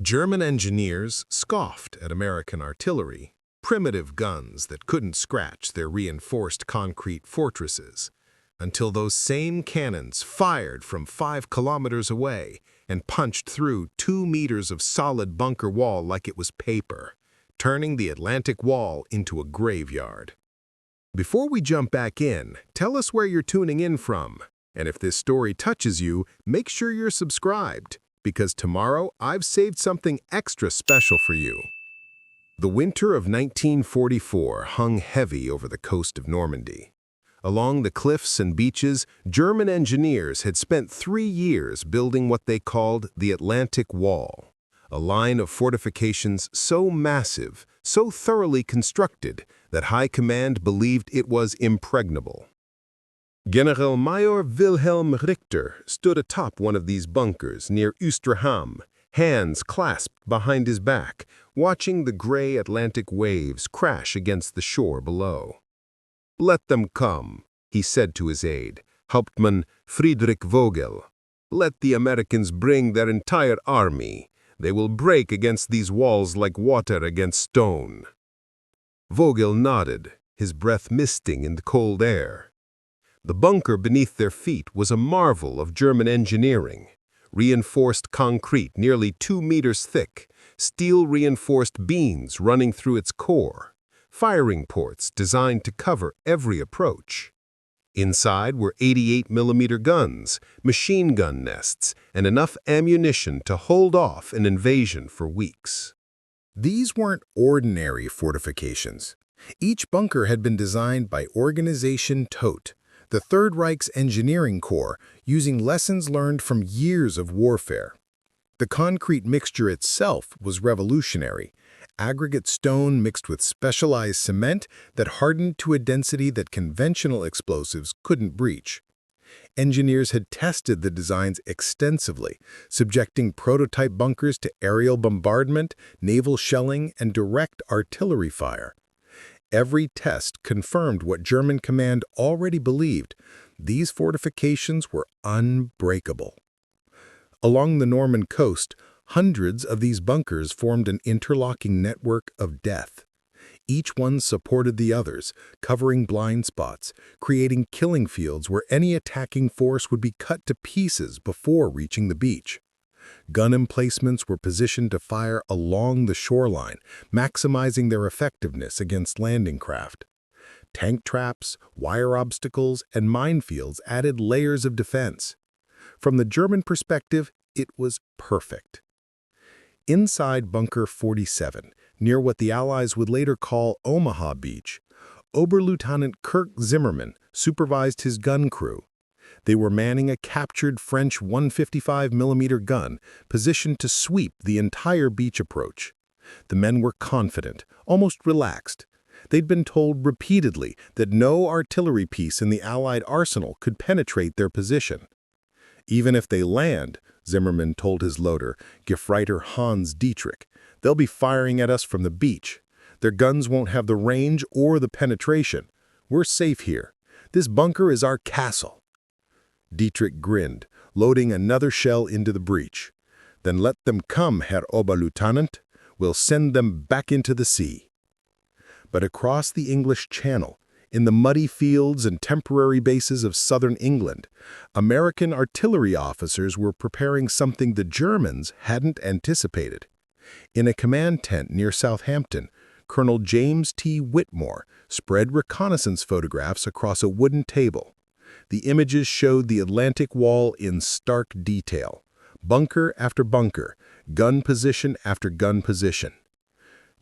German engineers scoffed at American artillery, primitive guns that couldn't scratch their reinforced concrete fortresses, until those same cannons fired from 5 kilometers away and punched through 2 meters of solid bunker wall like it was paper, turning the Atlantic Wall into a graveyard. Before we jump back in, tell us where you're tuning in from, and if this story touches you, make sure you're subscribed, because tomorrow I've saved something extra special for you. The winter of 1944 hung heavy over the coast of Normandy. Along the cliffs and beaches, German engineers had spent 3 years building what they called the Atlantic Wall, a line of fortifications so massive, so thoroughly constructed, that High Command believed it was impregnable. Generalmajor Wilhelm Richter stood atop one of these bunkers near Ouistreham, hands clasped behind his back, watching the gray Atlantic waves crash against the shore below. "Let them come," he said to his aide, Hauptmann Friedrich Vogel. "Let the Americans bring their entire army. They will break against these walls like water against stone." Vogel nodded, his breath misting in the cold air. The bunker beneath their feet was a marvel of German engineering. Reinforced concrete nearly 2 meters thick, steel-reinforced beams running through its core, firing ports designed to cover every approach. Inside were 88mm guns, machine gun nests, and enough ammunition to hold off an invasion for weeks. These weren't ordinary fortifications. Each bunker had been designed by Organisation Todt, the Third Reich's engineering corps, using lessons learned from years of warfare. The concrete mixture itself was revolutionary, aggregate stone mixed with specialized cement that hardened to a density that conventional explosives couldn't breach. Engineers had tested the designs extensively, subjecting prototype bunkers to aerial bombardment, naval shelling, and direct artillery fire. Every test confirmed what German command already believed: these fortifications were unbreakable. Along the Norman coast, hundreds of these bunkers formed an interlocking network of death. Each one supported the others, covering blind spots, creating killing fields where any attacking force would be cut to pieces before reaching the beach. Gun emplacements were positioned to fire along the shoreline, maximizing their effectiveness against landing craft. Tank traps, wire obstacles, and minefields added layers of defense. From the German perspective, it was perfect. Inside Bunker 47, near what the Allies would later call Omaha Beach, Oberlieutenant Kurt Zimmermann supervised his gun crew. They were manning a captured French 155mm gun, positioned to sweep the entire beach approach. The men were confident, almost relaxed. They'd been told repeatedly that no artillery piece in the Allied arsenal could penetrate their position. "Even if they land," Zimmermann told his loader, Gefreiter Hans Dietrich, "they'll be firing at us from the beach. Their guns won't have the range or the penetration. We're safe here. This bunker is our castle." Dietrich grinned, loading another shell into the breach. "Then let them come, Herr Oberleutnant. We'll send them back into the sea." But across the English Channel, in the muddy fields and temporary bases of southern England, American artillery officers were preparing something the Germans hadn't anticipated. In a command tent near Southampton, Colonel James T. Whitmore spread reconnaissance photographs across a wooden table. The images showed the Atlantic Wall in stark detail, bunker after bunker, gun position after gun position.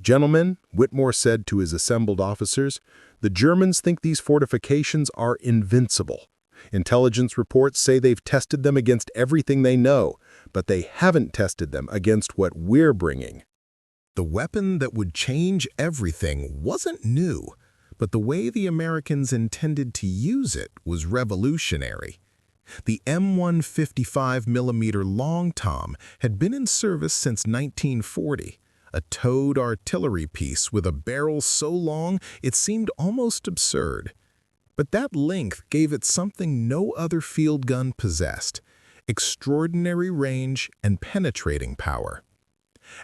"Gentlemen," Whitmore said to his assembled officers, "the Germans think these fortifications are invincible. Intelligence reports say they've tested them against everything they know, but they haven't tested them against what we're bringing." The weapon that would change everything wasn't new, but the way the Americans intended to use it was revolutionary. The M155mm Long Tom had been in service since 1940, a towed artillery piece with a barrel so long it seemed almost absurd. But that length gave it something no other field gun possessed: extraordinary range and penetrating power.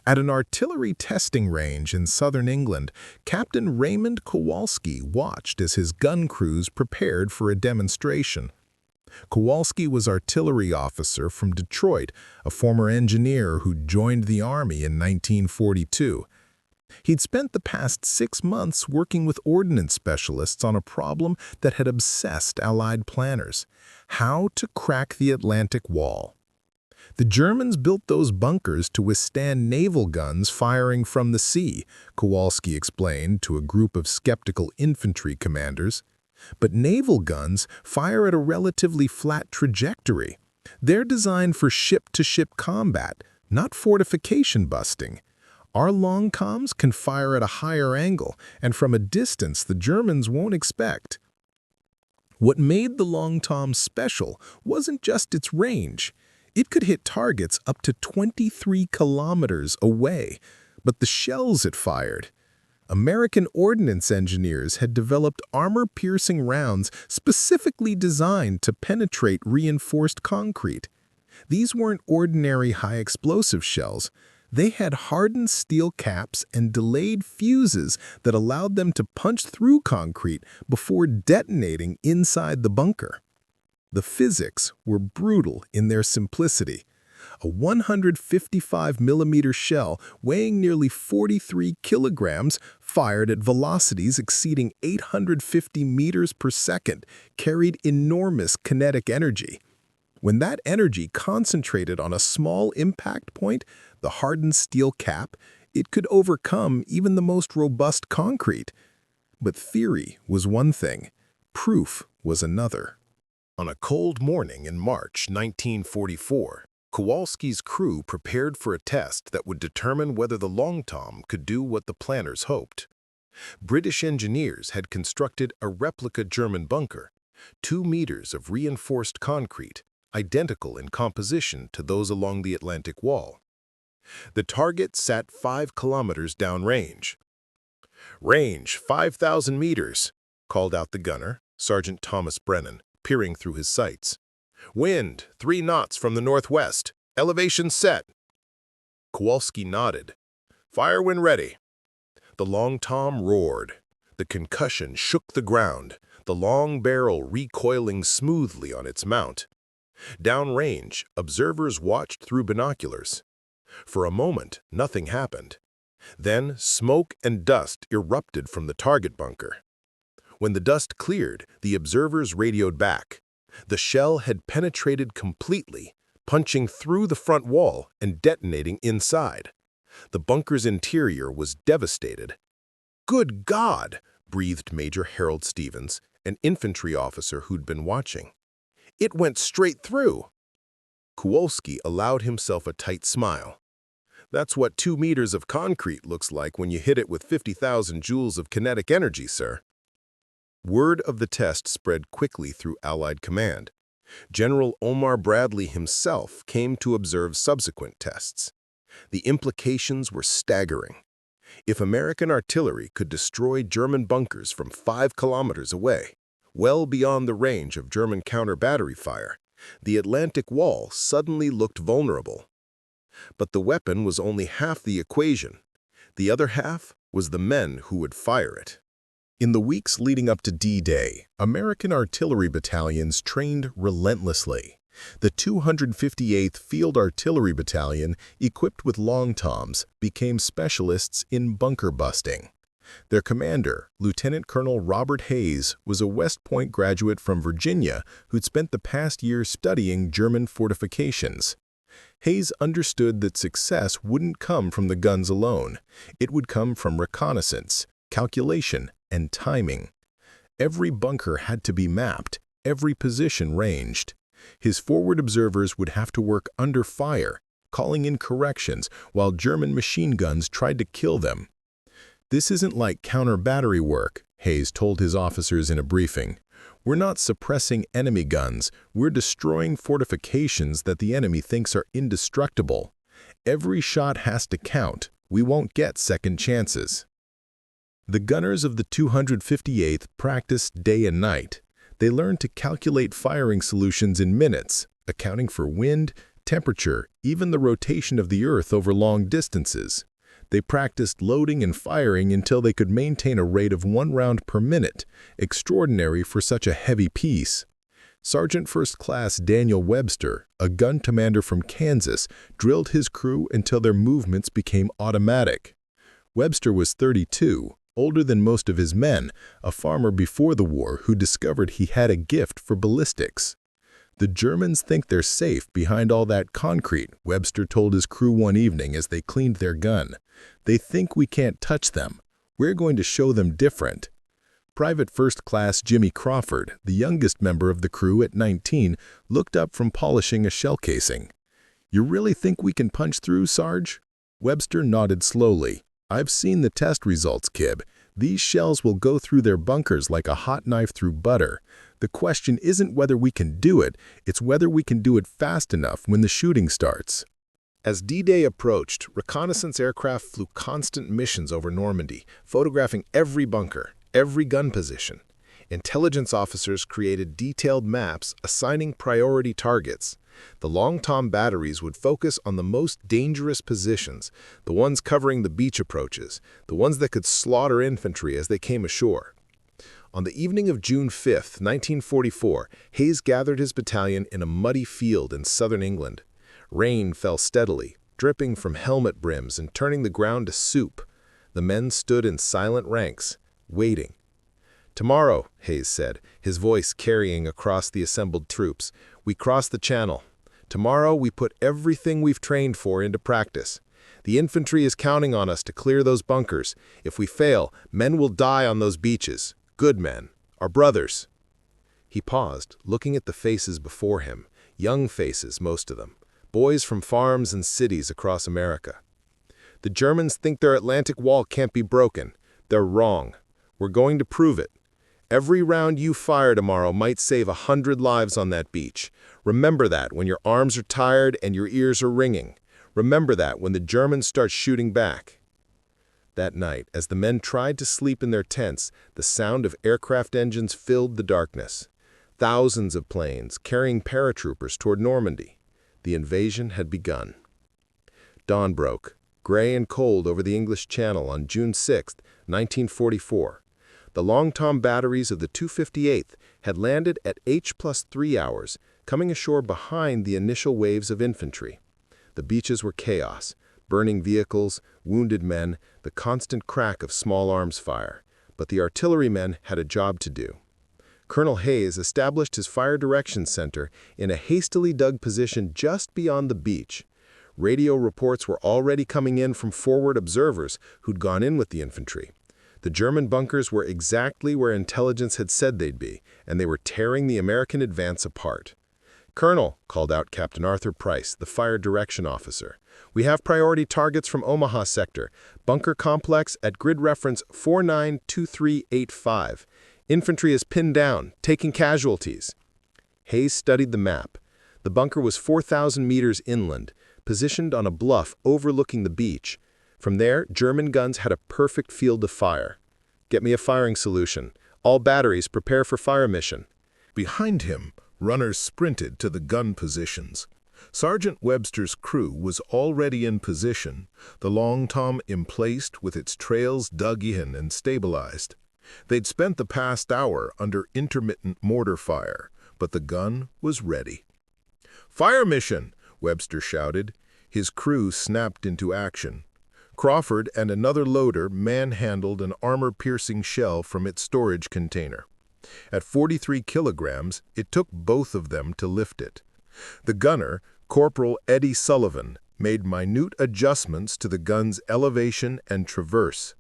At an artillery testing range in southern England, Captain Raymond Kowalski watched as his gun crews prepared for a demonstration. Kowalski was artillery officer from Detroit, a former engineer who joined the Army in 1942. He'd spent the past 6 months working with ordnance specialists on a problem that had obsessed Allied planners: how to crack the Atlantic Wall. The Germans built those bunkers to withstand naval guns firing from the sea, Kowalski explained to a group of skeptical infantry commanders. But naval guns fire at a relatively flat trajectory. They're designed for ship-to-ship combat, not fortification busting. Our long-coms can fire at a higher angle, and from a distance the Germans won't expect. What made the long-tom special wasn't just its range. It could hit targets up to 23 kilometers away, but the shells it fired. American ordnance engineers had developed armor-piercing rounds specifically designed to penetrate reinforced concrete. These weren't ordinary high-explosive shells. They had hardened steel caps and delayed fuses that allowed them to punch through concrete before detonating inside the bunker. The physics were brutal in their simplicity. A 155mm shell weighing nearly 43 kilograms, fired at velocities exceeding 850 meters per second, carried enormous kinetic energy. When that energy concentrated on a small impact point, the hardened steel cap, it could overcome even the most robust concrete. But theory was one thing, proof was another. On a cold morning in March 1944, Kowalski's crew prepared for a test that would determine whether the Long Tom could do what the planners hoped. British engineers had constructed a replica German bunker, 2 meters of reinforced concrete, identical in composition to those along the Atlantic Wall. The target sat 5 kilometers downrange. "Range 5,000 meters, called out the gunner, Sergeant Thomas Brennan, peering through his sights. "Wind 3 knots from the northwest. Elevation set." Kowalski nodded. "Fire when ready." The Long Tom roared. The concussion shook the ground, the long barrel recoiling smoothly on its mount. Downrange, observers watched through binoculars. For a moment, nothing happened. Then smoke and dust erupted from the target bunker. When the dust cleared, the observers radioed back. The shell had penetrated completely, punching through the front wall and detonating inside. The bunker's interior was devastated. "Good God!" breathed Major Harold Stevens, an infantry officer who'd been watching. "It went straight through." Kowalski allowed himself a tight smile. "That's what 2 meters of concrete looks like when you hit it with 50,000 joules of kinetic energy, sir." Word of the test spread quickly through Allied command. General Omar Bradley himself came to observe subsequent tests. The implications were staggering. If American artillery could destroy German bunkers from 5 kilometers away, well beyond the range of German counter-battery fire, the Atlantic Wall suddenly looked vulnerable. But the weapon was only half the equation. The other half was the men who would fire it. In the weeks leading up to D-Day, American artillery battalions trained relentlessly. The 258th Field Artillery Battalion, equipped with long toms, became specialists in bunker busting. Their commander, Lieutenant Colonel Robert Hayes, was a West Point graduate from Virginia who'd spent the past year studying German fortifications. Hayes understood that success wouldn't come from the guns alone. It would come from reconnaissance, calculation, and timing. Every bunker had to be mapped, every position ranged. His forward observers would have to work under fire, calling in corrections while German machine guns tried to kill them. "This isn't like counter-battery work," Hayes told his officers in a briefing. "We're not suppressing enemy guns, we're destroying fortifications that the enemy thinks are indestructible. Every shot has to count, we won't get second chances." The gunners of the 258th practiced day and night. They learned to calculate firing solutions in minutes, accounting for wind, temperature, even the rotation of the Earth over long distances. They practiced loading and firing until they could maintain a rate of 1 round per minute, extraordinary for such a heavy piece. Sergeant First Class Daniel Webster, a gun commander from Kansas, drilled his crew until their movements became automatic. Webster was 32, older than most of his men, a farmer before the war who discovered he had a gift for ballistics. "The Germans think they're safe behind all that concrete," Webster told his crew one evening as they cleaned their gun. "They think we can't touch them. We're going to show them different." Private First Class Jimmy Crawford, the youngest member of the crew at 19, looked up from polishing a shell casing. "You really think we can punch through, Sarge?" Webster nodded slowly. "I've seen the test results, Kib. These shells will go through their bunkers like a hot knife through butter. The question isn't whether we can do it, it's whether we can do it fast enough when the shooting starts." As D-Day approached, reconnaissance aircraft flew constant missions over Normandy, photographing every bunker, every gun position. Intelligence officers created detailed maps assigning priority targets. The Long Tom batteries would focus on the most dangerous positions, the ones covering the beach approaches, the ones that could slaughter infantry as they came ashore. On the evening of June 5, 1944, Hayes gathered his battalion in a muddy field in southern England. Rain fell steadily, dripping from helmet brims and turning the ground to soup. The men stood in silent ranks, waiting. "Tomorrow," Hayes said, his voice carrying across the assembled troops, "we cross the Channel. Tomorrow we put everything we've trained for into practice. The infantry is counting on us to clear those bunkers. If we fail, men will die on those beaches. Good men, our brothers." He paused, looking at the faces before him, young faces, most of them, boys from farms and cities across America. "The Germans think their Atlantic wall can't be broken. They're wrong. We're going to prove it. Every round you fire tomorrow might save 100 lives on that beach. Remember that when your arms are tired and your ears are ringing. Remember that when the Germans start shooting back." That night, as the men tried to sleep in their tents, the sound of aircraft engines filled the darkness. Thousands of planes carrying paratroopers toward Normandy. The invasion had begun. Dawn broke, gray and cold over the English Channel on June 6, 1944. The Long Tom batteries of the 258th had landed at H+3 hours, coming ashore behind the initial waves of infantry. The beaches were chaos, burning vehicles, wounded men, the constant crack of small arms fire. But the artillerymen had a job to do. Colonel Hayes established his fire direction center in a hastily dug position just beyond the beach. Radio reports were already coming in from forward observers who'd gone in with the infantry. The German bunkers were exactly where intelligence had said they'd be, and they were tearing the American advance apart. "Colonel," called out Captain Arthur Price, the fire direction officer, "we have priority targets from Omaha sector, bunker complex at grid reference 492385. Infantry is pinned down, taking casualties." Hayes studied the map. The bunker was 4,000 meters inland, positioned on a bluff overlooking the beach. From there, German guns had a perfect field to fire. "Get me a firing solution. All batteries prepare for fire mission." Behind him, runners sprinted to the gun positions. Sergeant Webster's crew was already in position, the Long Tom emplaced with its trails dug in and stabilized. They'd spent the past hour under intermittent mortar fire, but the gun was ready. "Fire mission!" Webster shouted. His crew snapped into action. Crawford and another loader manhandled an armor-piercing shell from its storage container. At 43 kilograms, it took both of them to lift it. The gunner, Corporal Eddie Sullivan, made minute adjustments to the gun's elevation and traverse.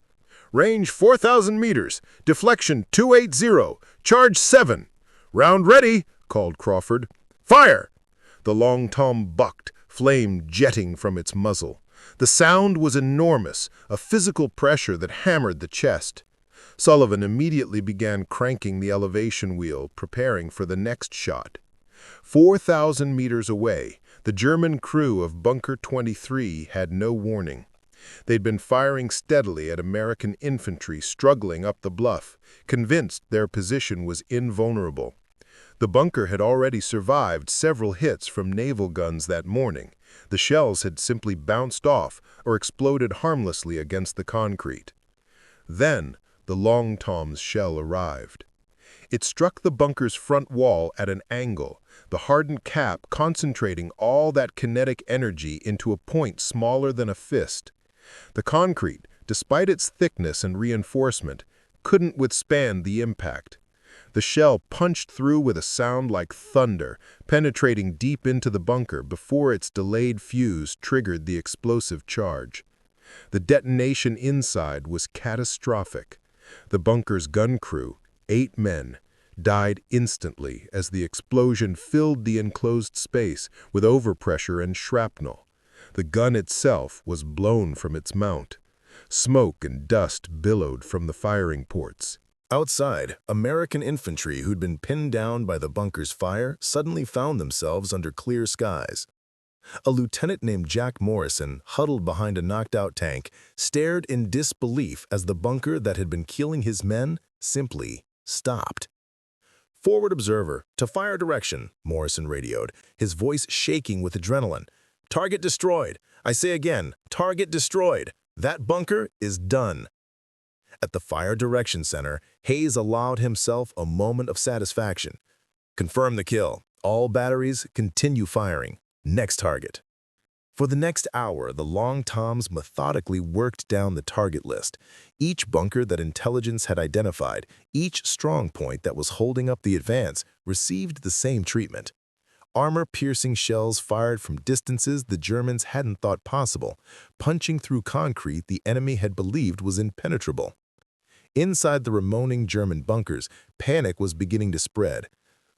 "Range 4,000 meters, deflection 280, charge 7. "Round ready," called Crawford. "Fire!" The Long Tom bucked, flame jetting from its muzzle. The sound was enormous, a physical pressure that hammered the chest. Sullivan immediately began cranking the elevation wheel, preparing for the next shot. 4,000 meters away, the German crew of Bunker 23 had no warning. They'd been firing steadily at American infantry struggling up the bluff, convinced their position was invulnerable. The bunker had already survived several hits from naval guns that morning. The shells had simply bounced off or exploded harmlessly against the concrete. Then, the Long Tom's shell arrived. It struck the bunker's front wall at an angle, the hardened cap concentrating all that kinetic energy into a point smaller than a fist. The concrete, despite its thickness and reinforcement, couldn't withstand the impact. The shell punched through with a sound like thunder, penetrating deep into the bunker before its delayed fuse triggered the explosive charge. The detonation inside was catastrophic. The bunker's gun crew, 8 men, died instantly as the explosion filled the enclosed space with overpressure and shrapnel. The gun itself was blown from its mount. Smoke and dust billowed from the firing ports. Outside, American infantry who'd been pinned down by the bunker's fire suddenly found themselves under clear skies. A lieutenant named Jack Morrison, huddled behind a knocked-out tank, stared in disbelief as the bunker that had been killing his men simply stopped. "Forward observer, to fire direction," Morrison radioed, his voice shaking with adrenaline. "Target destroyed. I say again, target destroyed. That bunker is done." At the Fire Direction Center, Hayes allowed himself a moment of satisfaction. "Confirm the kill. All batteries continue firing. Next target." For the next hour, the Long Toms methodically worked down the target list. Each bunker that intelligence had identified, each strong point that was holding up the advance, received the same treatment. Armor-piercing shells fired from distances the Germans hadn't thought possible, punching through concrete the enemy had believed was impenetrable. Inside the remaining German bunkers, panic was beginning to spread.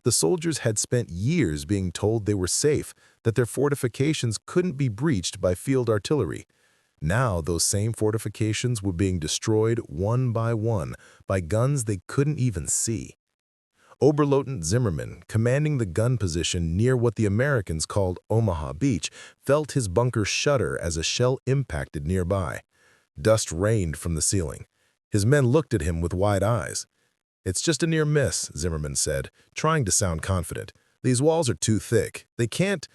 The soldiers had spent years being told they were safe, that their fortifications couldn't be breached by field artillery. Now those same fortifications were being destroyed one by guns they couldn't even see. Oberleutnant Zimmerman, commanding the gun position near what the Americans called Omaha Beach, felt his bunker shudder as a shell impacted nearby. Dust rained from the ceiling. His men looked at him with wide eyes. "It's just a near miss," Zimmerman said, trying to sound confident. "These walls are too thick. They can't—"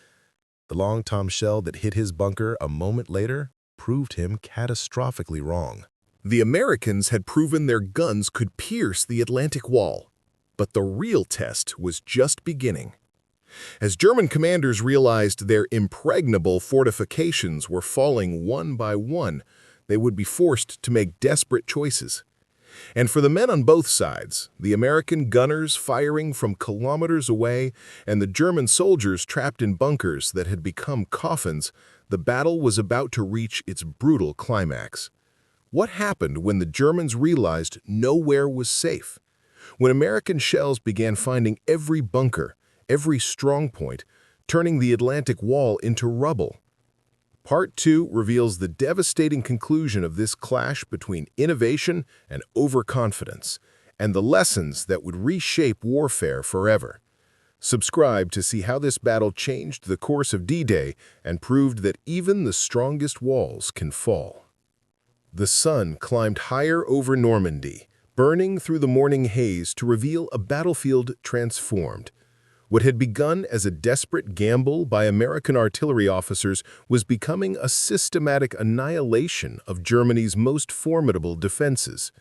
The Long Tom shell that hit his bunker a moment later proved him catastrophically wrong. The Americans had proven their guns could pierce the Atlantic Wall. But the real test was just beginning. As German commanders realized their impregnable fortifications were falling one by one, they would be forced to make desperate choices. And for the men on both sides, the American gunners firing from kilometers away and the German soldiers trapped in bunkers that had become coffins, the battle was about to reach its brutal climax. What happened when the Germans realized nowhere was safe? When American shells began finding every bunker, every strong point, turning the Atlantic Wall into rubble? Part 2 reveals the devastating conclusion of this clash between innovation and overconfidence, and the lessons that would reshape warfare forever. Subscribe to see how this battle changed the course of D-Day and proved that even the strongest walls can fall. The sun climbed higher over Normandy, burning through the morning haze to reveal a battlefield transformed. What had begun as a desperate gamble by American artillery officers was becoming a systematic annihilation of Germany's most formidable defenses.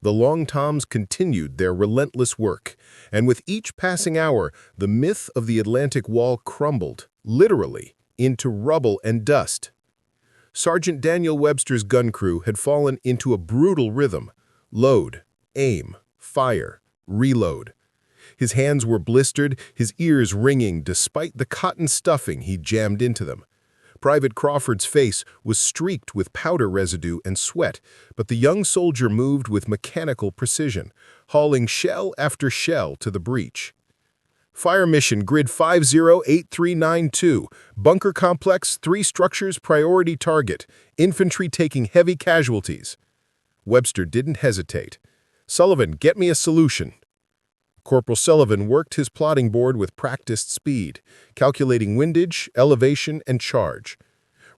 The Long Toms continued their relentless work, and with each passing hour, the myth of the Atlantic Wall crumbled, literally, into rubble and dust. Sergeant Daniel Webster's gun crew had fallen into a brutal rhythm: load, aim, fire, reload. His hands were blistered, his ears ringing despite the cotton stuffing he jammed into them. Private Crawford's face was streaked with powder residue and sweat, but the young soldier moved with mechanical precision, hauling shell after shell to the breach. Fire mission grid 508392, bunker complex, 3 structures, priority target, infantry taking heavy casualties. Webster didn't hesitate. "Sullivan, get me a solution." Corporal Sullivan worked his plotting board with practiced speed, calculating windage, elevation, and charge.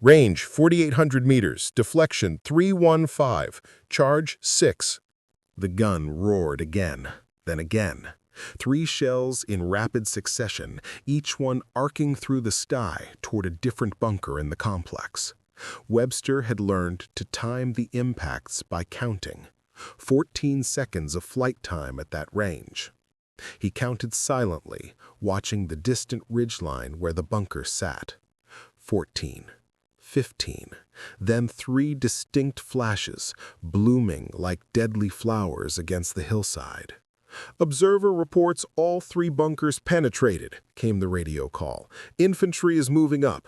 Range 4,800 meters, deflection 315, charge 6. The gun roared again, then again. 3 shells in rapid succession, each one arcing through the sky toward a different bunker in the complex. Webster had learned to time the impacts by counting. 14 seconds of flight time at that range. He counted silently, watching the distant ridgeline where the bunker sat. 14, 15, then 3 distinct flashes, blooming like deadly flowers against the hillside. "Observer reports all 3 bunkers penetrated," came the radio call. "Infantry is moving up."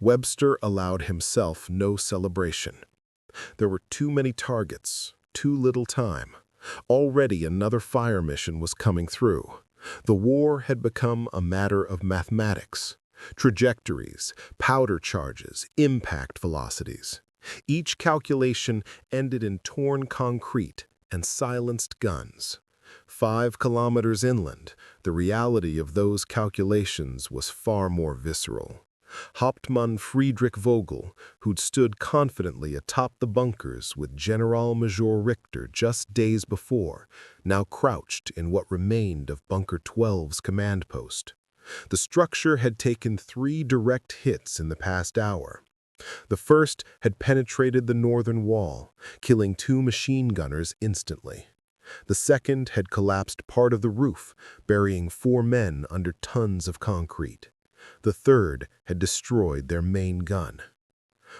Webster allowed himself no celebration. There were too many targets, too little time. Already another fire mission was coming through. The war had become a matter of mathematics. Trajectories, powder charges, impact velocities. Each calculation ended in torn concrete and silenced guns. 5 kilometers inland, the reality of those calculations was far more visceral. Hauptmann Friedrich Vogel, who'd stood confidently atop the bunkers with Generalmajor Richter just days before, now crouched in what remained of Bunker 12's command post. The structure had taken 3 direct hits in the past hour. The first had penetrated the northern wall, killing 2 machine gunners instantly. The second had collapsed part of the roof, burying 4 men under tons of concrete. The third had destroyed their main gun.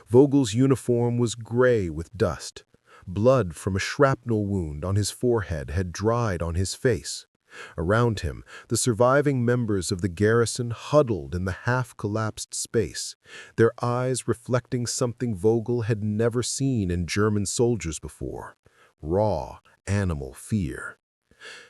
Vogel's uniform was gray with dust. Blood from a shrapnel wound on his forehead had dried on his face. Around him, the surviving members of the garrison huddled in the half-collapsed space, their eyes reflecting something Vogel had never seen in German soldiers before: raw, animal fear.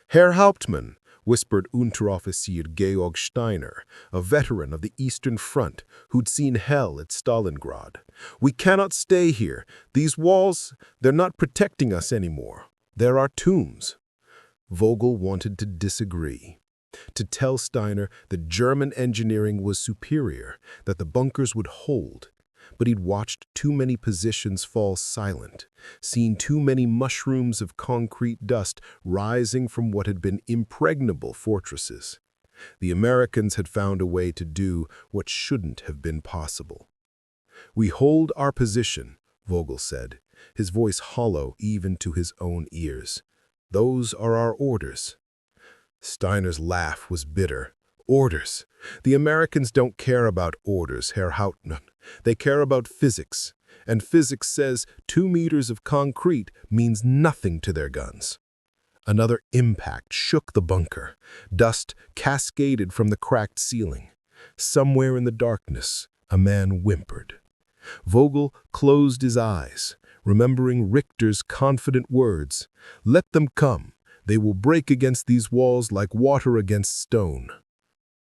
"Herr Hauptmann," whispered Unteroffizier Georg Steiner, a veteran of the Eastern Front who'd seen hell at Stalingrad. "We cannot stay here. These walls, they're not protecting us anymore. They're our tombs." Vogel wanted to disagree, to tell Steiner that German engineering was superior, that the bunkers would hold. But he'd watched too many positions fall silent, seen too many mushrooms of concrete dust rising from what had been impregnable fortresses. The Americans had found a way to do what shouldn't have been possible. "We hold our position," Vogel said, his voice hollow even to his own ears. "Those are our orders." Steiner's laugh was bitter. "Orders? The Americans don't care about orders, Herr Hauptmann. They care about physics, and physics says 2 meters of concrete means nothing to their guns." Another impact shook the bunker. Dust cascaded from the cracked ceiling. Somewhere in the darkness, a man whimpered. Vogel closed his eyes, remembering Richter's confident words, "Let them come. They will break against these walls like water against stone."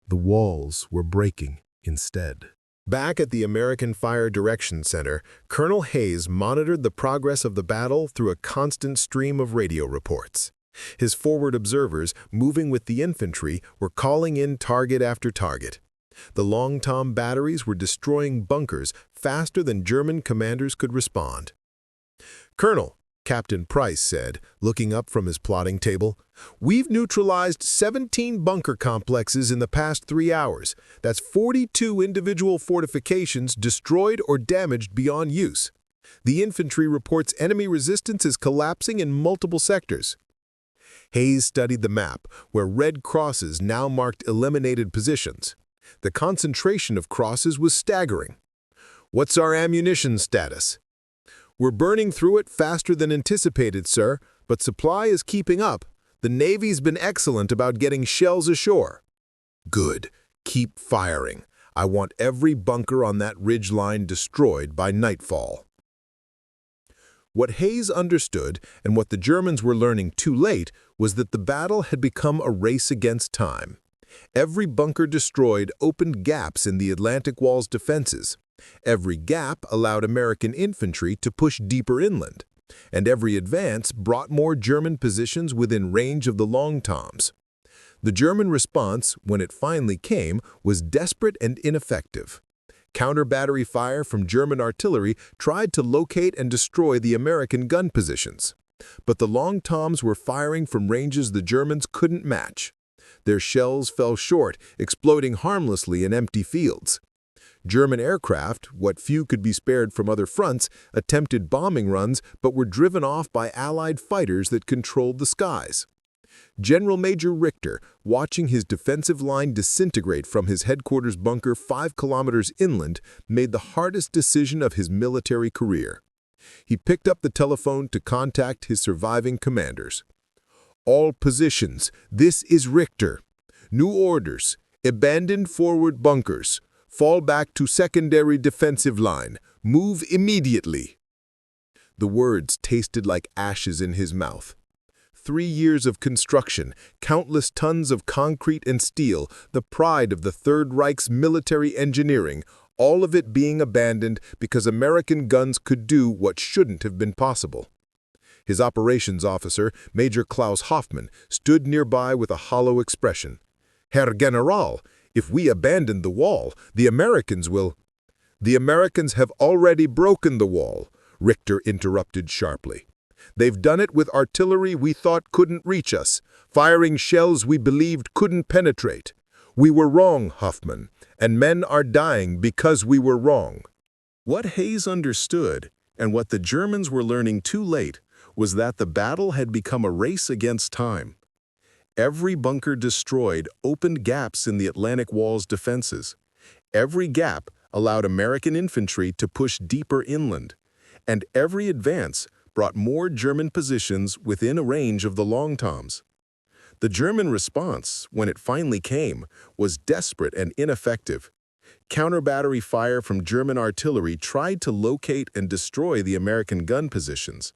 The walls were breaking instead. Back at the American Fire Direction Center, Colonel Hayes monitored the progress of the battle through a constant stream of radio reports. His forward observers, moving with the infantry, were calling in target after target. The Long Tom batteries were destroying bunkers faster than German commanders could respond. "Colonel," Captain Price said, looking up from his plotting table, "we've neutralized 17 bunker complexes in the past 3 hours. That's 42 individual fortifications destroyed or damaged beyond use. The infantry reports enemy resistance is collapsing in multiple sectors." Hayes studied the map, where red crosses now marked eliminated positions. The concentration of crosses was staggering. "What's our ammunition status?" "We're burning through it faster than anticipated, sir, but supply is keeping up. The Navy's been excellent about getting shells ashore." "Good. Keep firing. I want every bunker on that ridge line destroyed by nightfall." What Hayes understood, and what the Germans were learning too late, was that the battle had become a race against time. Every bunker destroyed opened gaps in the Atlantic Wall's defenses. Every gap allowed American infantry to push deeper inland, and every advance brought more German positions within range of the Long Toms. The German response, when it finally came, was desperate and ineffective. Counter-battery fire from German artillery tried to locate and destroy the American gun positions. But the Long Toms were firing from ranges the Germans couldn't match. Their shells fell short, exploding harmlessly in empty fields. German aircraft, what few could be spared from other fronts, attempted bombing runs but were driven off by Allied fighters that controlled the skies. General Major Richter, watching his defensive line disintegrate from his headquarters bunker 5 kilometers inland, made the hardest decision of his military career. He picked up the telephone to contact his surviving commanders. "All positions, this is Richter. New orders, abandon forward bunkers. Fall back to secondary defensive line. Move immediately." The words tasted like ashes in his mouth. 3 years of construction, countless tons of concrete and steel, the pride of the Third Reich's military engineering, all of it being abandoned because American guns could do what shouldn't have been possible. His operations officer, Major Klaus Hoffmann, stood nearby with a hollow expression. "Herr General, if we abandon the wall, the Americans will—" "The Americans have already broken the wall," Richter interrupted sharply. "They've done it with artillery we thought couldn't reach us, firing shells we believed couldn't penetrate. We were wrong, Hoffmann, and men are dying because we were wrong." What Hayes understood, and what the Germans were learning too late, was that the battle had become a race against time. Every bunker destroyed opened gaps in the Atlantic Wall's defenses. Every gap allowed American infantry to push deeper inland, and every advance brought more German positions within a range of the Long Toms. The German response, when it finally came, was desperate and ineffective. Counter-battery fire from German artillery tried to locate and destroy the American gun positions,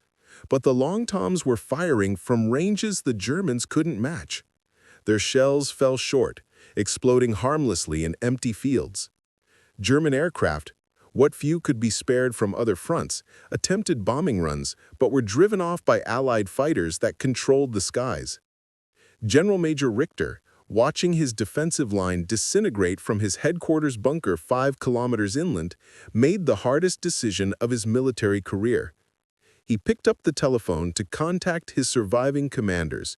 but the Long Toms were firing from ranges the Germans couldn't match. Their shells fell short, exploding harmlessly in empty fields. German aircraft, what few could be spared from other fronts, attempted bombing runs but were driven off by Allied fighters that controlled the skies. General Major Richter, watching his defensive line disintegrate from his headquarters bunker 5 kilometers inland, made the hardest decision of his military career. He picked up the telephone to contact his surviving commanders.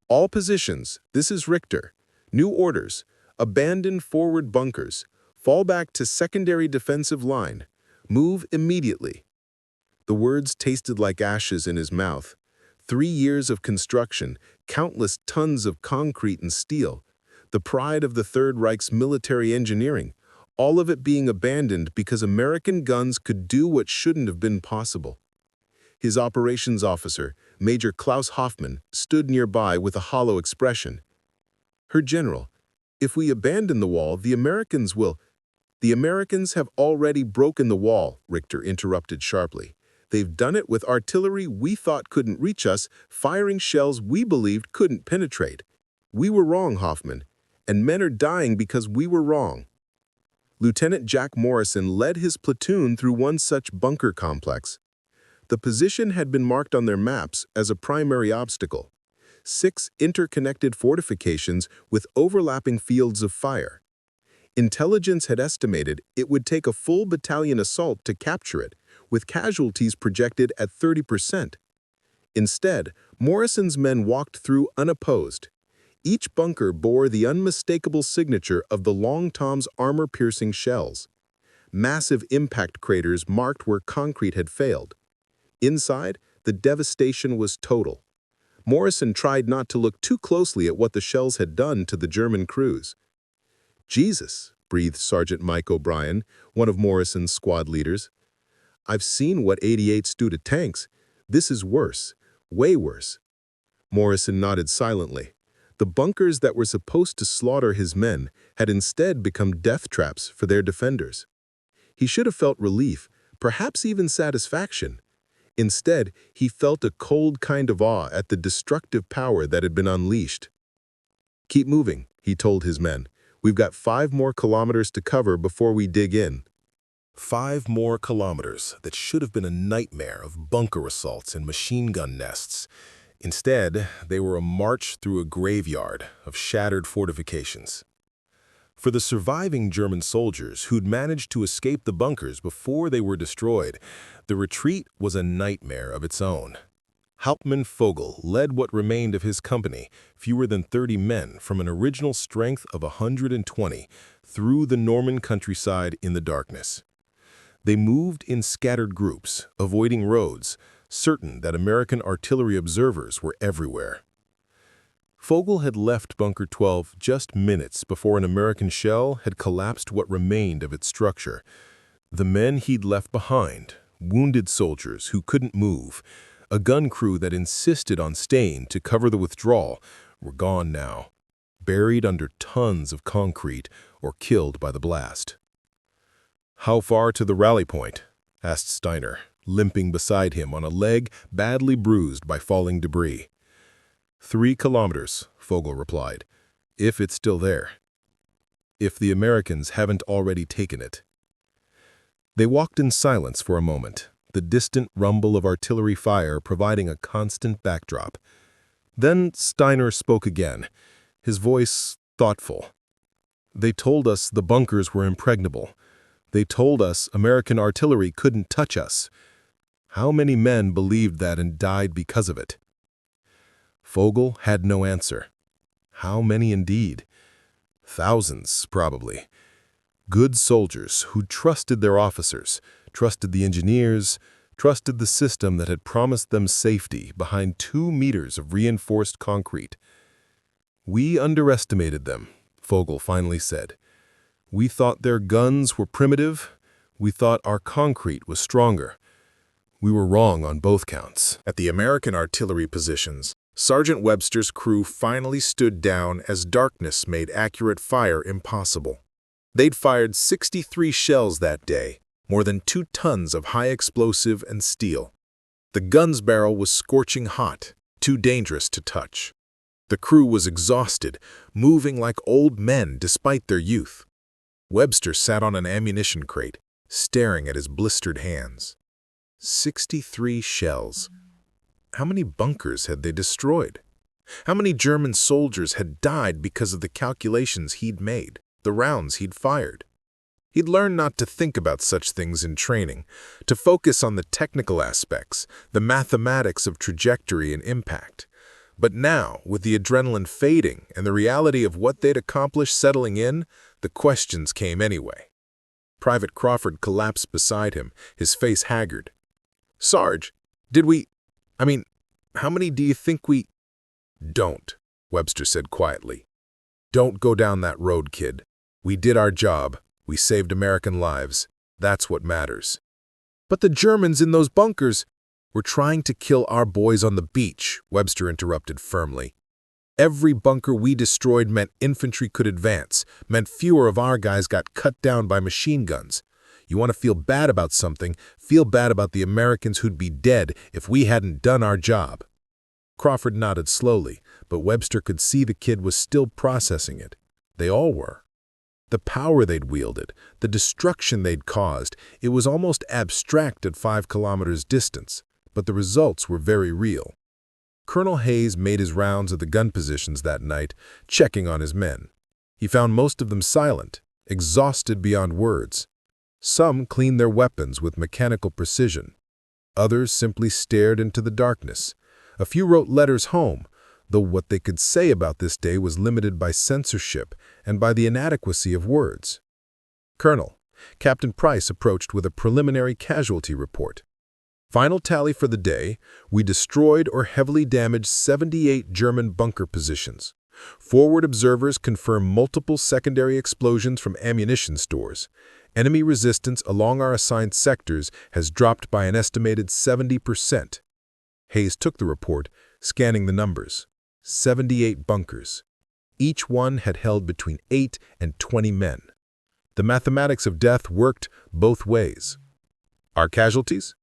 "All positions, this is Richter. New orders, abandon forward bunkers. Fall back to secondary defensive line. Move immediately." The words tasted like ashes in his mouth. 3 years of construction, countless tons of concrete and steel, the pride of the Third Reich's military engineering, all of it being abandoned because American guns could do what shouldn't have been possible. His operations officer, Major Klaus Hoffmann, stood nearby with a hollow expression. "Herr General, if we abandon the wall, the Americans will—" "The Americans have already broken the wall," Richter interrupted sharply. "They've done it with artillery we thought couldn't reach us, firing shells we believed couldn't penetrate. We were wrong, Hoffmann, and men are dying because we were wrong." Lieutenant Jack Morrison led his platoon through one such bunker complex. The position had been marked on their maps as a primary obstacle. 6 interconnected fortifications with overlapping fields of fire. Intelligence had estimated it would take a full battalion assault to capture it, with casualties projected at 30%. Instead, Morrison's men walked through unopposed. Each bunker bore the unmistakable signature of the Long Tom's armor-piercing shells. Massive impact craters marked where concrete had failed. Inside, the devastation was total. Morrison tried not to look too closely at what the shells had done to the German crews. "Jesus," breathed Sergeant Mike O'Brien, one of Morrison's squad leaders. "I've seen what 88s do to tanks. This is worse, way worse." Morrison nodded silently. The bunkers that were supposed to slaughter his men had instead become death traps for their defenders. He should have felt relief, perhaps even satisfaction. Instead, he felt a cold kind of awe at the destructive power that had been unleashed. "Keep moving," he told his men. "We've got 5 more kilometers to cover before we dig in." 5 more kilometers that should have been a nightmare of bunker assaults and machine gun nests. Instead, they were a march through a graveyard of shattered fortifications. For the surviving German soldiers who'd managed to escape the bunkers before they were destroyed, the retreat was a nightmare of its own. Hauptmann Vogel led what remained of his company, fewer than 30 men, from an original strength of 120, through the Norman countryside in the darkness. They moved in scattered groups, avoiding roads, certain that American artillery observers were everywhere. Vogel had left Bunker 12 just minutes before an American shell had collapsed what remained of its structure. The men he'd left behind, wounded soldiers who couldn't move, a gun crew that insisted on staying to cover the withdrawal, were gone now, buried under tons of concrete or killed by the blast. "How far to the rally point?" asked Steiner, limping beside him on a leg badly bruised by falling debris. 3 kilometers, Vogel replied, if it's still there. If the Americans haven't already taken it. They walked in silence for a moment, the distant rumble of artillery fire providing a constant backdrop. Then Steiner spoke again, his voice thoughtful. "They told us the bunkers were impregnable. They told us American artillery couldn't touch us. How many men believed that and died because of it?" Vogel had no answer. How many indeed? Thousands, probably. Good soldiers who trusted their officers, trusted the engineers, trusted the system that had promised them safety behind 2 meters of reinforced concrete. "We underestimated them," Vogel finally said. "We thought their guns were primitive. We thought our concrete was stronger. We were wrong on both counts." At the American artillery positions, Sergeant Webster's crew finally stood down as darkness made accurate fire impossible. They'd fired 63 shells that day, more than 2 tons of high explosive and steel. The gun's barrel was scorching hot, too dangerous to touch. The crew was exhausted, moving like old men despite their youth. Webster sat on an ammunition crate, staring at his blistered hands. 63 shells. How many bunkers had they destroyed? How many German soldiers had died because of the calculations he'd made, the rounds he'd fired? He'd learned not to think about such things in training, to focus on the technical aspects, the mathematics of trajectory and impact. But now, with the adrenaline fading and the reality of what they'd accomplished settling in, the questions came anyway. Private Crawford collapsed beside him, his face haggard. "Sarge, how many do you think we—" "Don't," Webster said quietly. "Don't go down that road, kid. We did our job. We saved American lives. That's what matters." "But the Germans in those bunkers—" "We're trying to kill our boys on the beach," Webster interrupted firmly. "Every bunker we destroyed meant infantry could advance, meant fewer of our guys got cut down by machine guns. You want to feel bad about something, feel bad about the Americans who'd be dead if we hadn't done our job." Crawford nodded slowly, but Webster could see the kid was still processing it. They all were. The power they'd wielded, the destruction they'd caused, it was almost abstract at 5 kilometers distance, but the results were very real. Colonel Hayes made his rounds of the gun positions that night, checking on his men. He found most of them silent, exhausted beyond words. Some cleaned their weapons with mechanical precision. Others simply stared into the darkness. A few wrote letters home, though what they could say about this day was limited by censorship and by the inadequacy of words. "Colonel," Captain Price approached with a preliminary casualty report. "Final tally for the day, we destroyed or heavily damaged 78 German bunker positions. Forward observers confirm multiple secondary explosions from ammunition stores. Enemy resistance along our assigned sectors has dropped by an estimated 70%. Hayes took the report, scanning the numbers. 78 bunkers. Each one had held between 8 and 20 men. The mathematics of death worked both ways. Our casualties?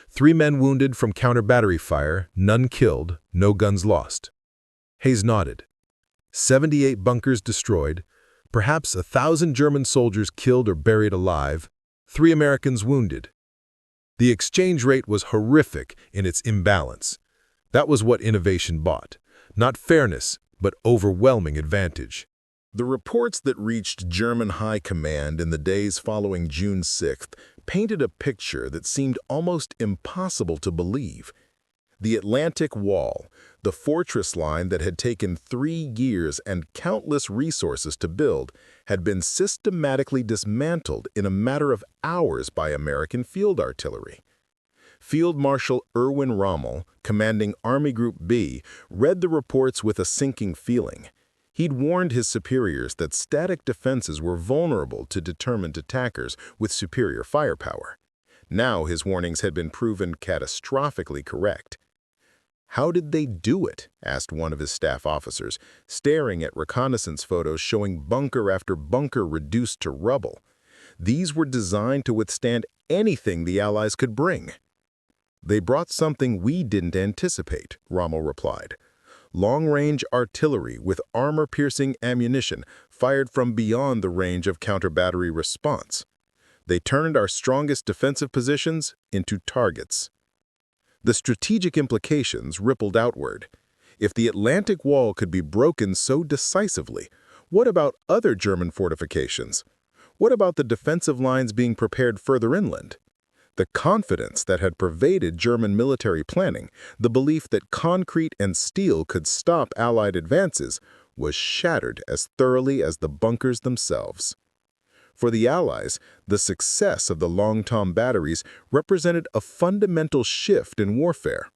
3 men wounded from counter-battery fire, none killed, no guns lost. Hayes nodded. 78 bunkers destroyed, perhaps 1,000 German soldiers killed or buried alive, 3 Americans wounded. The exchange rate was horrific in its imbalance. That was what innovation bought. Not fairness, but overwhelming advantage. The reports that reached German high command in the days following June 6th painted a picture that seemed almost impossible to believe. The Atlantic Wall, the fortress line that had taken 3 years and countless resources to build, had been systematically dismantled in a matter of hours by American field artillery. Field Marshal Erwin Rommel, commanding Army Group B, read the reports with a sinking feeling. He'd warned his superiors that static defenses were vulnerable to determined attackers with superior firepower. Now his warnings had been proven catastrophically correct. "How did they do it?" asked one of his staff officers, staring at reconnaissance photos showing bunker after bunker reduced to rubble. "These were designed to withstand anything the Allies could bring." "They brought something we didn't anticipate," Rommel replied. "Long-range artillery with armor-piercing ammunition fired from beyond the range of counter-battery response. They turned our strongest defensive positions into targets." The strategic implications rippled outward. If the Atlantic Wall could be broken so decisively, what about other German fortifications? What about the defensive lines being prepared further inland? The confidence that had pervaded German military planning, the belief that concrete and steel could stop Allied advances, was shattered as thoroughly as the bunkers themselves. For the Allies, the success of the Long Tom batteries represented a fundamental shift in warfare.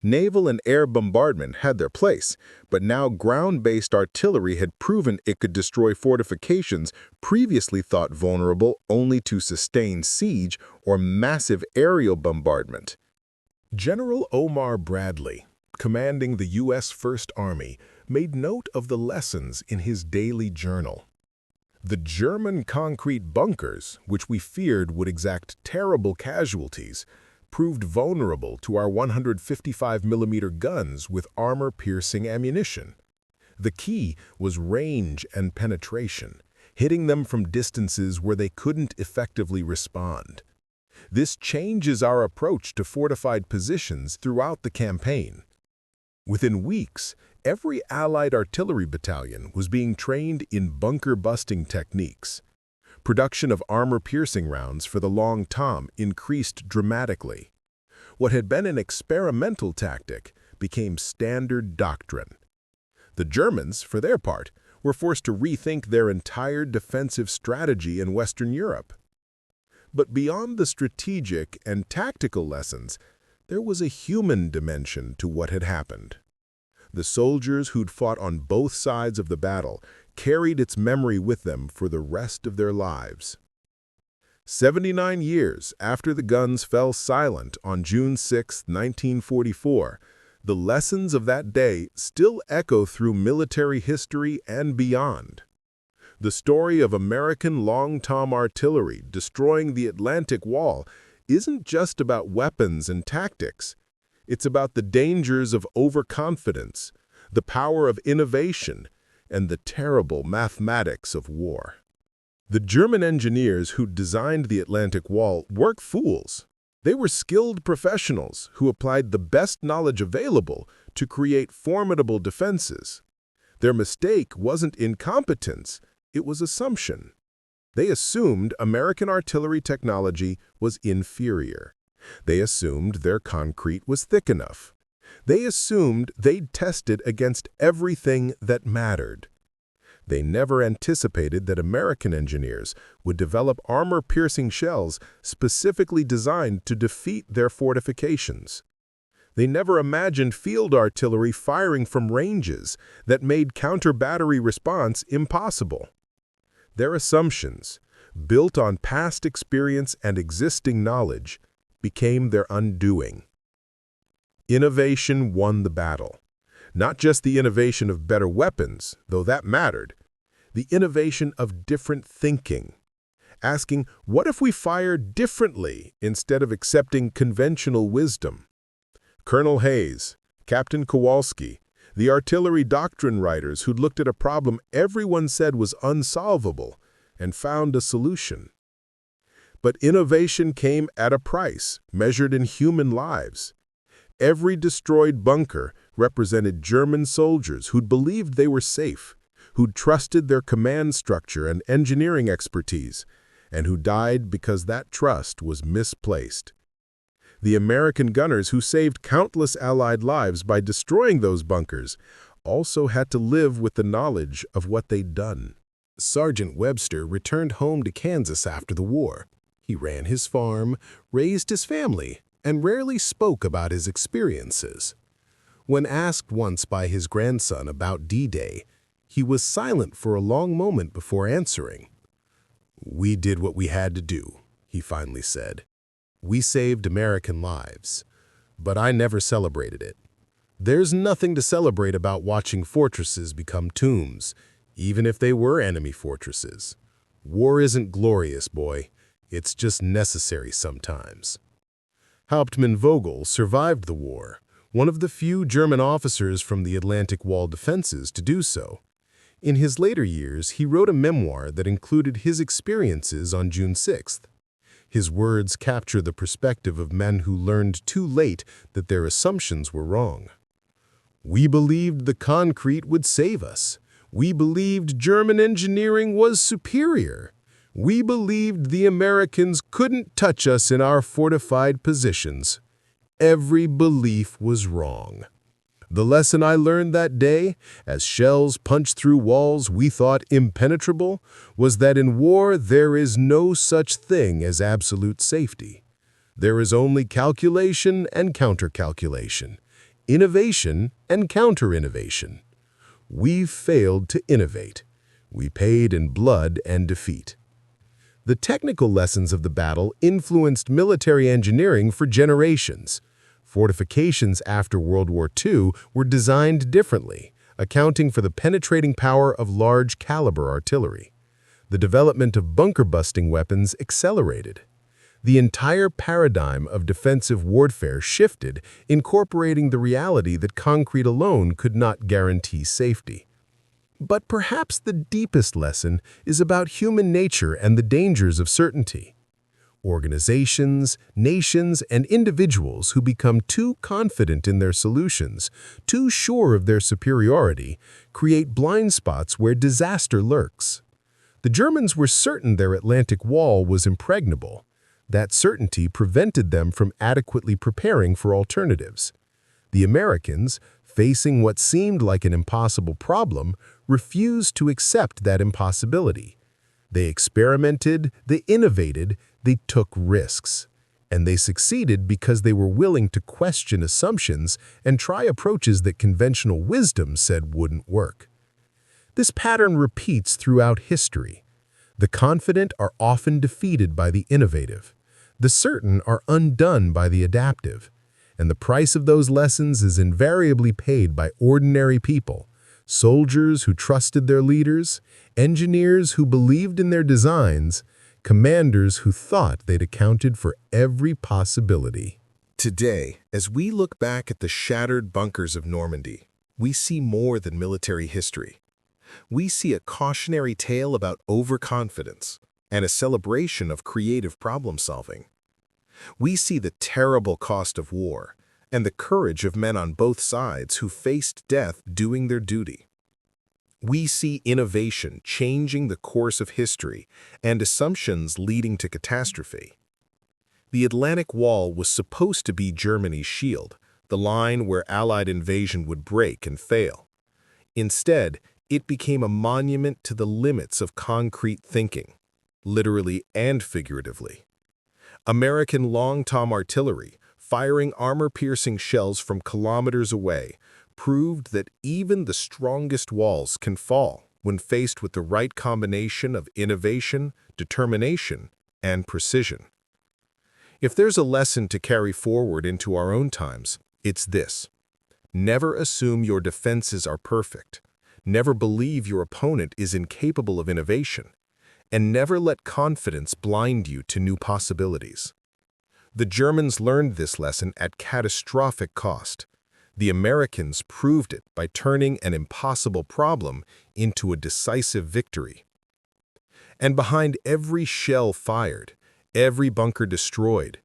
Naval and air bombardment had their place, but now ground-based artillery had proven it could destroy fortifications previously thought vulnerable only to sustained siege or massive aerial bombardment. General Omar Bradley, commanding the U.S. First Army, made note of the lessons in his daily journal. The German concrete bunkers, which we feared would exact terrible casualties, proved vulnerable to our 155mm guns with armor-piercing ammunition. The key was range and penetration, hitting them from distances where they couldn't effectively respond. This changes our approach to fortified positions throughout the campaign. Within weeks, every Allied artillery battalion was being trained in bunker-busting techniques. Production of armor-piercing rounds for the Long Tom increased dramatically. What had been an experimental tactic became standard doctrine. The Germans, for their part, were forced to rethink their entire defensive strategy in Western Europe. But beyond the strategic and tactical lessons, there was a human dimension to what had happened. The soldiers who'd fought on both sides of the battle carried its memory with them for the rest of their lives. 79 years after the guns fell silent on June 6, 1944, the lessons of that day still echo through military history and beyond. The story of American Long Tom artillery destroying the Atlantic Wall isn't just about weapons and tactics. It's about the dangers of overconfidence, the power of innovation, and the terrible mathematics of war. The German engineers who designed the Atlantic Wall weren't fools. They were skilled professionals who applied the best knowledge available to create formidable defenses. Their mistake wasn't incompetence, it was assumption. They assumed American artillery technology was inferior. They assumed their concrete was thick enough. They assumed they'd tested against everything that mattered. They never anticipated that American engineers would develop armor-piercing shells specifically designed to defeat their fortifications. They never imagined field artillery firing from ranges that made counter-battery response impossible. Their assumptions, built on past experience and existing knowledge, became their undoing. Innovation won the battle. Not just the innovation of better weapons, though that mattered. The innovation of different thinking. Asking, what if we fire differently instead of accepting conventional wisdom? Colonel Hayes, Captain Kowalski, the artillery doctrine writers who'd looked at a problem everyone said was unsolvable and found a solution. But innovation came at a price, measured in human lives. Every destroyed bunker represented German soldiers who'd believed they were safe, who'd trusted their command structure and engineering expertise, and who died because that trust was misplaced. The American gunners who saved countless Allied lives by destroying those bunkers also had to live with the knowledge of what they'd done. Sergeant Webster returned home to Kansas after the war. He ran his farm, raised his family, and rarely spoke about his experiences. When asked once by his grandson about D-Day, he was silent for a long moment before answering. "We did what we had to do," he finally said. "We saved American lives, but I never celebrated it. There's nothing to celebrate about watching fortresses become tombs, even if they were enemy fortresses. War isn't glorious, boy. It's just necessary sometimes." Hauptmann Vogel survived the war, one of the few German officers from the Atlantic Wall defenses to do so. In his later years, he wrote a memoir that included his experiences on June 6th. His words capture the perspective of men who learned too late that their assumptions were wrong. "We believed the concrete would save us. We believed German engineering was superior. We believed the Americans couldn't touch us in our fortified positions. Every belief was wrong. The lesson I learned that day, as shells punched through walls we thought impenetrable, was that in war there is no such thing as absolute safety. There is only calculation and counter-calculation, innovation and counter-innovation. We failed to innovate. We paid in blood and defeat." The technical lessons of the battle influenced military engineering for generations. Fortifications after World War II were designed differently, accounting for the penetrating power of large-caliber artillery. The development of bunker-busting weapons accelerated. The entire paradigm of defensive warfare shifted, incorporating the reality that concrete alone could not guarantee safety. But perhaps the deepest lesson is about human nature and the dangers of certainty. Organizations, nations, and individuals who become too confident in their solutions, too sure of their superiority, create blind spots where disaster lurks. The Germans were certain their Atlantic Wall was impregnable. That certainty prevented them from adequately preparing for alternatives. The Americans, facing what seemed like an impossible problem, refused to accept that impossibility. They experimented, they innovated, they took risks. And they succeeded because they were willing to question assumptions and try approaches that conventional wisdom said wouldn't work. This pattern repeats throughout history. The confident are often defeated by the innovative. The certain are undone by the adaptive. And the price of those lessons is invariably paid by ordinary people, soldiers who trusted their leaders, engineers who believed in their designs, commanders who thought they'd accounted for every possibility. Today, as we look back at the shattered bunkers of Normandy, we see more than military history. We see a cautionary tale about overconfidence and a celebration of creative problem-solving. We see the terrible cost of war and the courage of men on both sides who faced death doing their duty. We see innovation changing the course of history and assumptions leading to catastrophe. The Atlantic Wall was supposed to be Germany's shield, the line where Allied invasion would break and fail. Instead, it became a monument to the limits of concrete thinking, literally and figuratively. American long-tom artillery, firing armor-piercing shells from kilometers away, proved that even the strongest walls can fall when faced with the right combination of innovation, determination, and precision. If there's a lesson to carry forward into our own times, it's this. Never assume your defenses are perfect. Never believe your opponent is incapable of innovation. And never let confidence blind you to new possibilities. The Germans learned this lesson at catastrophic cost. The Americans proved it by turning an impossible problem into a decisive victory. And behind every shell fired, every bunker destroyed,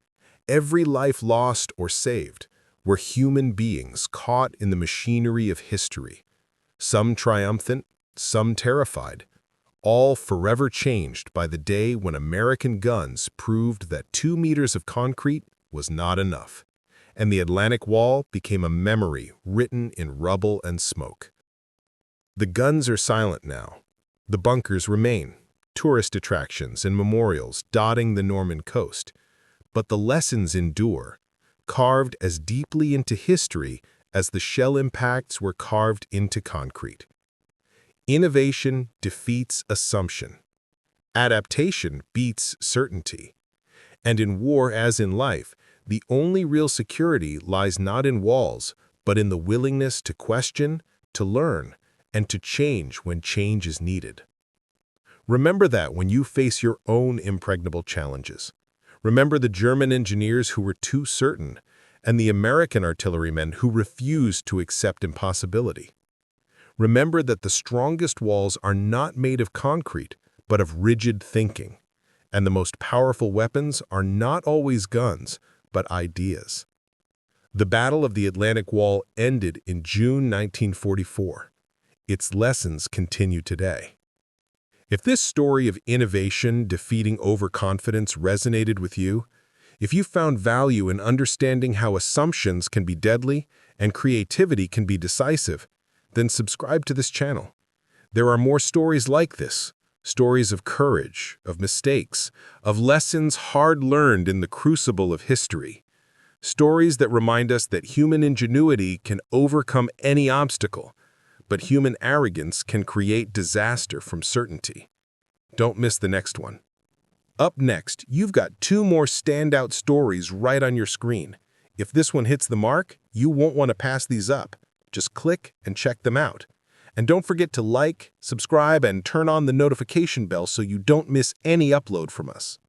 every life lost or saved, were human beings caught in the machinery of history. Some triumphant, some terrified, all forever changed by the day when American guns proved that 2 meters of concrete was not enough, and the Atlantic Wall became a memory written in rubble and smoke. The guns are silent now. The bunkers remain, tourist attractions and memorials dotting the Norman coast. But the lessons endure, carved as deeply into history as the shell impacts were carved into concrete. Innovation defeats assumption. Adaptation beats certainty. And in war, as in life, the only real security lies not in walls, but in the willingness to question, to learn, and to change when change is needed. Remember that when you face your own impregnable challenges. Remember the German engineers who were too certain, and the American artillerymen who refused to accept impossibility. Remember that the strongest walls are not made of concrete, but of rigid thinking, and the most powerful weapons are not always guns, but ideas. The Battle of the Atlantic Wall ended in June 1944. Its lessons continue today. If this story of innovation defeating overconfidence resonated with you, if you found value in understanding how assumptions can be deadly and creativity can be decisive, then subscribe to this channel. There are more stories like this, stories of courage, of mistakes, of lessons hard learned in the crucible of history. Stories that remind us that human ingenuity can overcome any obstacle, but human arrogance can create disaster from certainty. Don't miss the next one. Up next, you've got 2 more standout stories right on your screen. If this one hits the mark, you won't want to pass these up. Just click and check them out. And don't forget to like, subscribe, and turn on the notification bell so you don't miss any upload from us.